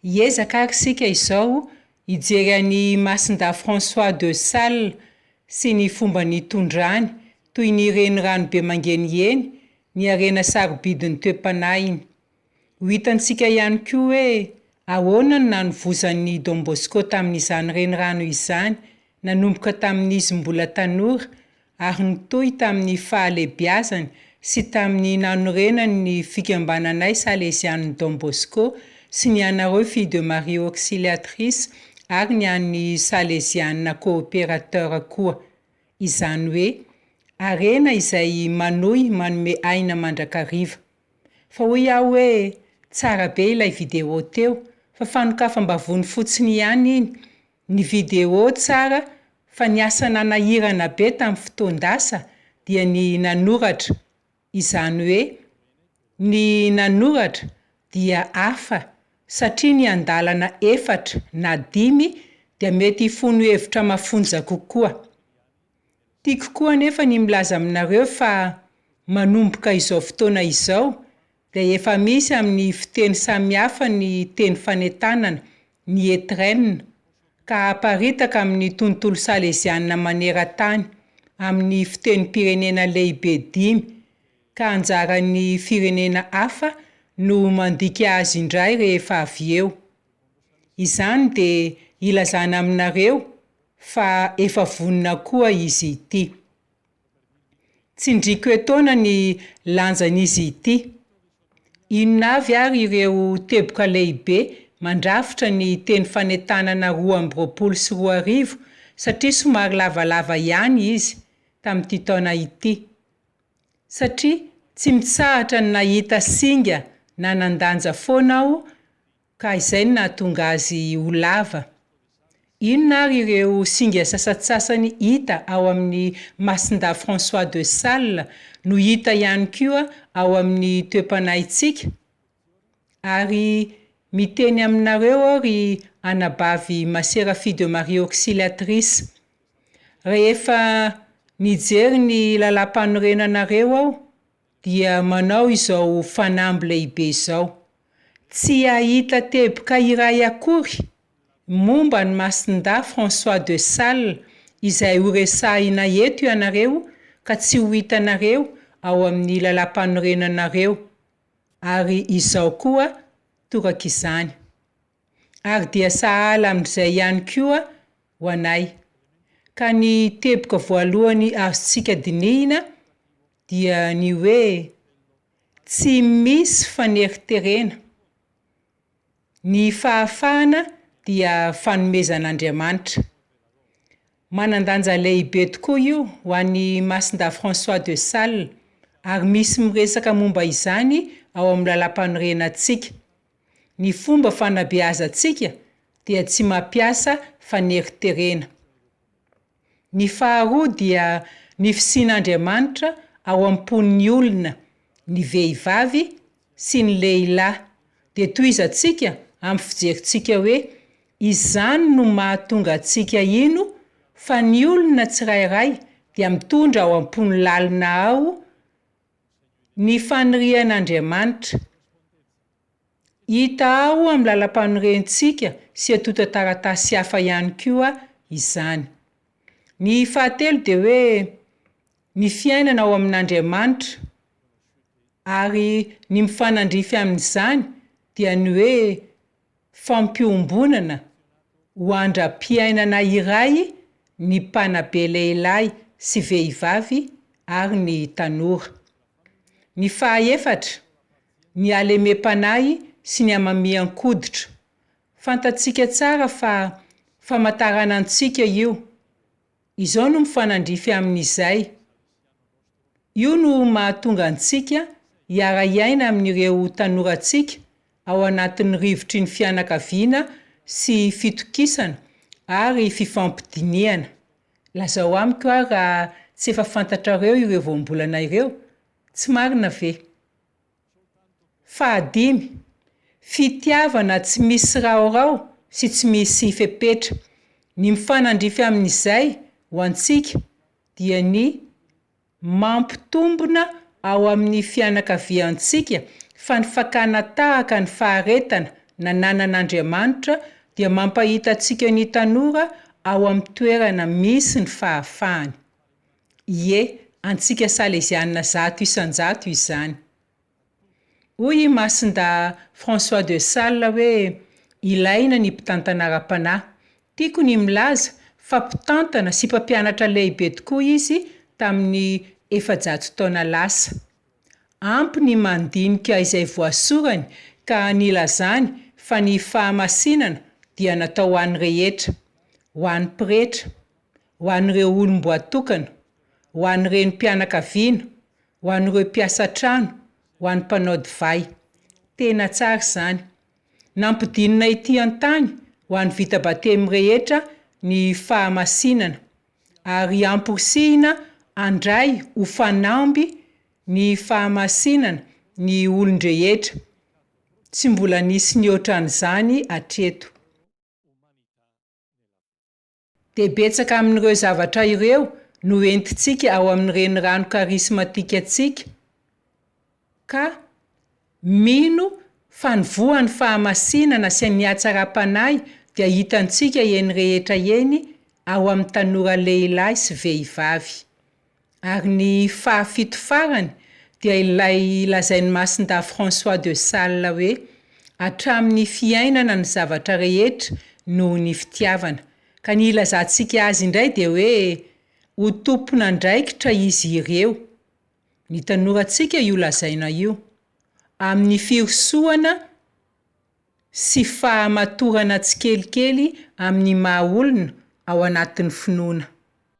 Hiezaka ary sika izao hijery an'i Masinda François de Sales sy ny fomba nitondrany toy ny renirano be mangenieny ny arena sarobidin'ny toe-panainy. Ho hitantsika ihany koa hoe ahoana no nanovozan'ny Don Bosco tamin'izany renirano izany, nanomboka tamin'izy mbola tanora ary nitohy tamin'ny fahalebiazany sy tamin'ny nanorenany ny fikambananay Salesian'ny Don Bosco sy ny anareo Filles de Marie Auxiliatrice ary ny an'ny Salesianina coopérateur koa. Izany hoe arena izay manohy manome aina mandrakariva. Fa hoy aho hoe tsara be ilay vidéo teo, fa fanokafam-bavony fotsiny ihany iny. Ny vidéo tsara fa ny asa nanahirana be tamin'ny fotoan-dasa dia ny nanoratra. Izany hoe ny nanoratra dia hafa satria ny andalana 4 na 5 dia mety hifono hevitra mafonja kokoa. Tiako koa nefa ny milaza aminareo fa manomboka izao fotoana izao dia efa misy amin'ny fiteny samihafa ny teny fanentanana, ny étrenne, ka aparitaka amin'ny tontolo salesianina maneran-tany amin'ny fiteny pirenena lehibe 5, ka anjaran'ny firenena hafa no mandika azy indray rehefa avy eo. Izany dia ilazana aminareo fa efa vonona koa izy ity. Tsindriko etoana ny lanjan'izy ity. Inona avy ary ireo teboka lehibe mandrafitra ny teny fanentanana 2 sy 4 satria somary lavalava ihany izy tamin'ity taona ity. Satria tsy mitsahatra ny nahita singa na nandanja foana aho ka izay no nahatonga azy ho lava. Inona ary ireo singa sasatsasany hita ao amin'ny Masinda François de Sales no hita ihany koa ao amin'ny toe-panahintsika. Ary miteny aminareo aho ry anabavy Masera-Filles de Marie Auxiliatrice. Rehefa nijery ny lalam-panorenanareo aho dia manao izao fanamby lehibe izao. Tsy ahita teboka iray akory momba ny Masinda François de Sales izay horesahina eto ianareo ka tsy ho hitanareo ao amin'ny lalam-panorenanareo. Ary izao koa toraka izany. Ary dia sahala amin'izay ihany koa ho anay. Ka ny teboka voalohany azontsika dinihina dia ny hoe tsy misy faneriterena. Ny fahafahana dia fanomezan'Andriamanitra. Manandanja lehibe tokoa io ho an'i Masinda François de Sales ary misy miresaka momba izany ao amin'ny lalam-panorenantsika. Ny fomba fanabeazantsika dia tsy mampiasa faneriterena. Ny faharoa dia ny fisian'Andriamanitra ao am-pon'ny olona, ny vehivavy sy ny lehilahy. Dia tohizantsika amin'ny fijerintsika hoe izany no mahatonga antsika ino fa ny olona tsirairay dia mitondra ao am-pony lalina ao ny fanirian'Andriamanitra. Hita ao amin'ny lalam-panorentsika sy atonta taratasy hafa ihany koa izany. Ny fahatelo dia hoe ny fiainana ao amin'Andriamanitra ary ny mifanandrify amin'izany dia ny hoe fampiombonana ho andram-piainana iray ny mpanabe lehilahy sy vehivavy ary ny tanora. Ny fahaefatra, ny halemem-panahy sy ny hamamihan-koditra. Fantatsika tsara fa famantarana antsika io. Izao no mifanandrify amin'izay. Io no mahatonga antsika hiara-iaina amin'ireo tanorantsika ao anatin'ny rivotry ny fianakaviana sy fitokisana ary fifampidiniana. Lazao amiko raha tsy efa fantatrareo ireo voambolana ireo, tsy marina ve? 5. Fitiavana tsy misy raorao sy tsy misy fepetra. Ny mifanandrify amin'izay ho antsika dia ny mampitombona ao amin'ny fianakaviantsika fa ny fakana tahaka ny faharetana nananan'Andriamanitra dia mampahita antsika ny tanora ao amin'ny toerana misy ny fahafahany. Ie, antsika Salesianina 100% izany. Hoy Masinda François de Sales hoe ilaina ny mpitantana ara-panahy. Tiako ny milaza fa mpitantana sy mpampianatra lehibe tokoa izy tamin'ny 400 taona lasa. Ampy ny mandinika izay voasorany ka nilazany fa ny fahamasinana dia natao ho an'ny rehetra, ho an'ny pretra, ho an'ireo olom-boatokana, ho an'ireny mpianakaviana, ho an'ireo mpiasa trano, ho an'ny mpanao divay. Tena tsara izany. Nampidinina ity an-tany ho an'ny vita batemy rehetra ny fahamasinana ary amporisihina andray ho fanamby ny fahamasinana ny olon-drehetra. Tsy mbola nisy ny ohatran'izany hatreto. Dia betsaka amin'ireo zavatra ireo no entintsika ao amin'ireny rano karismatika antsika. Ka mino fa ny voan'ny fahamasinana sy ny hatsara-panahy dia hitantsika eny rehetra eny ao amin'ny tanora lehilahy sy vehivavy. Ary ny fahafito farany dia ilay lazain'ny Masinda François de Sales hoe hatramin'ny fiainana ny zavatra rehetra no ny fitiavana. Ka ny ilazantsika azy indray dia hoe ho tompona andraikitra izy ireo. Ny tanorantsika io lazaina io amin'ny firosoana sy fahamatorana tsikelikely amin'ny maha olona ao anatin'ny finoana.